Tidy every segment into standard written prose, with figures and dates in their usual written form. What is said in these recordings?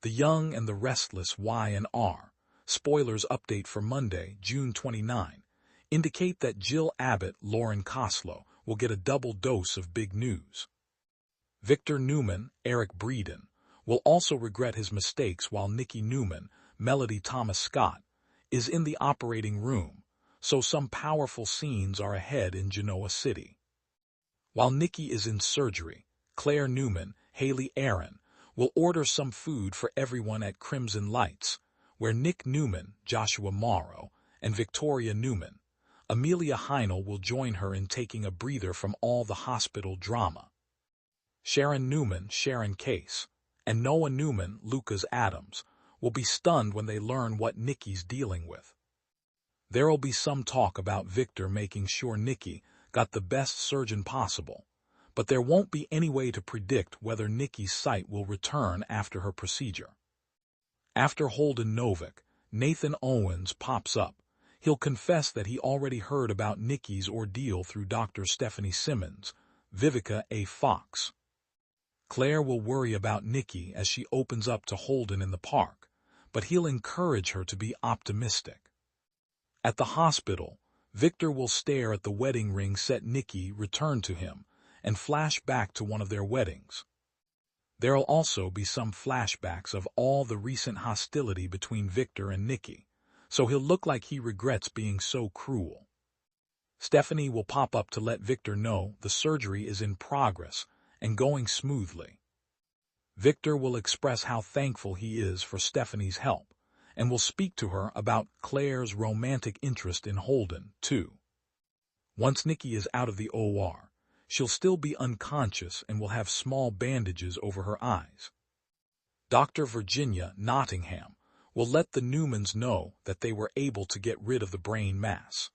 The Young and the Restless Y&R, spoilers update for Monday, June 29, indicate that Jill Abbott, Lauren Koslow, will get a double dose of big news. Victor Newman, Eric Breeden, will also regret his mistakes while Nikki Newman, Melody Thomas Scott, is in the operating room, so some powerful scenes are ahead in Genoa City. While Nikki is in surgery, Claire Newman, Haley Aaron, will order some food for everyone at Crimson Lights, where Nick Newman, Joshua Morrow, and Victoria Newman, Amelia Heinel will join her in taking a breather from all the hospital drama. Sharon Newman, Sharon Case, and Noah Newman, Lucas Adams, will be stunned when they learn what Nikki's dealing with. There'll be some talk about Victor making sure Nikki got the best surgeon possible, but there won't be any way to predict whether Nikki's sight will return after her procedure. After Holden Novick, Nathan Owens pops up. He'll confess that he already heard about Nikki's ordeal through Dr. Stephanie Simmons, Vivica A. Fox. Claire will worry about Nikki as she opens up to Holden in the park, but he'll encourage her to be optimistic. At the hospital, Victor will stare at the wedding ring set Nikki returned to him and flash back to one of their weddings. There'll also be some flashbacks of all the recent hostility between Victor and Nikki, so he'll look like he regrets being so cruel. Stephanie will pop up to let Victor know the surgery is in progress and going smoothly. Victor will express how thankful he is for Stephanie's help, and will speak to her about Claire's romantic interest in Holden, too. Once Nikki is out of the OR, she'll still be unconscious and will have small bandages over her eyes. Dr. Virginia Nottingham will let the Newmans know that they were able to get rid of the brain mass.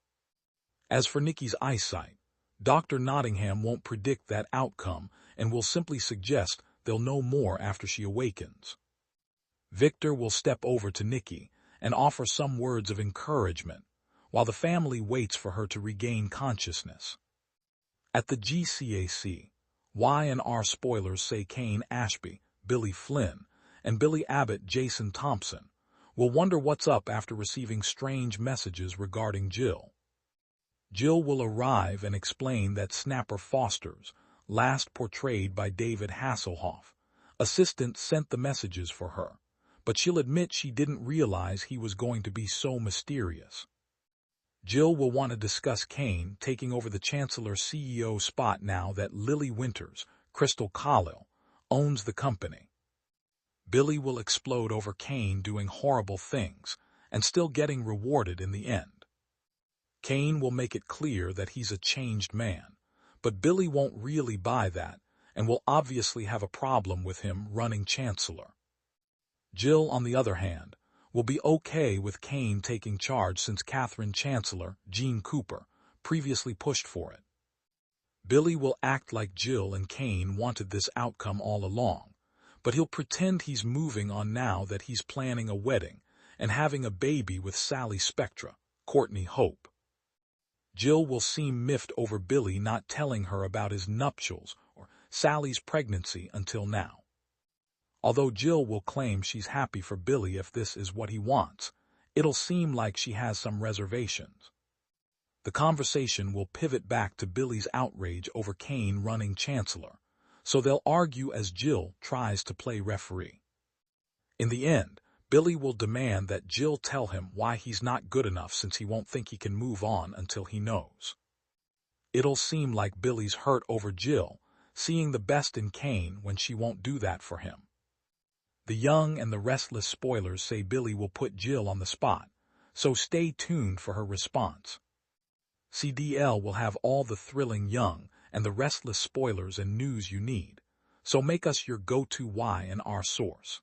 As for Nikki's eyesight, Dr. Nottingham won't predict that outcome and will simply suggest they'll know more after she awakens. Victor will step over to Nikki and offer some words of encouragement, while the family waits for her to regain consciousness. At the GCAC, Y&R spoilers say Kane Ashby, Billy Flynn, and Billy Abbott Jason Thompson will wonder what's up after receiving strange messages regarding Jill. Jill will arrive and explain that Snapper Foster's, last portrayed by David Hasselhoff, assistant sent the messages for her, but she'll admit she didn't realize he was going to be so mysterious. Jill will want to discuss Kane taking over the Chancellor CEO spot now that Lily Winters, Crystal Collil, owns the company. Billy will explode over Kane doing horrible things and still getting rewarded in the end. Kane will make it clear that he's a changed man, but Billy won't really buy that and will obviously have a problem with him running Chancellor. Jill, on the other hand, will be okay with Kane taking charge since Catherine Chancellor, Jean Cooper, previously pushed for it. Billy will act like Jill and Kane wanted this outcome all along, but he'll pretend he's moving on now that he's planning a wedding and having a baby with Sally Spectra, Courtney Hope. Jill will seem miffed over Billy not telling her about his nuptials or Sally's pregnancy until now. Although Jill will claim she's happy for Billy if this is what he wants, it'll seem like she has some reservations. The conversation will pivot back to Billy's outrage over Kane running Chancellor, so they'll argue as Jill tries to play referee. In the end, Billy will demand that Jill tell him why he's not good enough since he won't think he can move on until he knows. It'll seem like Billy's hurt over Jill, seeing the best in Kane when she won't do that for him. The Young and the Restless spoilers say Billy will put Jill on the spot, so stay tuned for her response. CDL will have all the thrilling Young and the Restless spoilers and news you need, so make us your go-to Y&R source.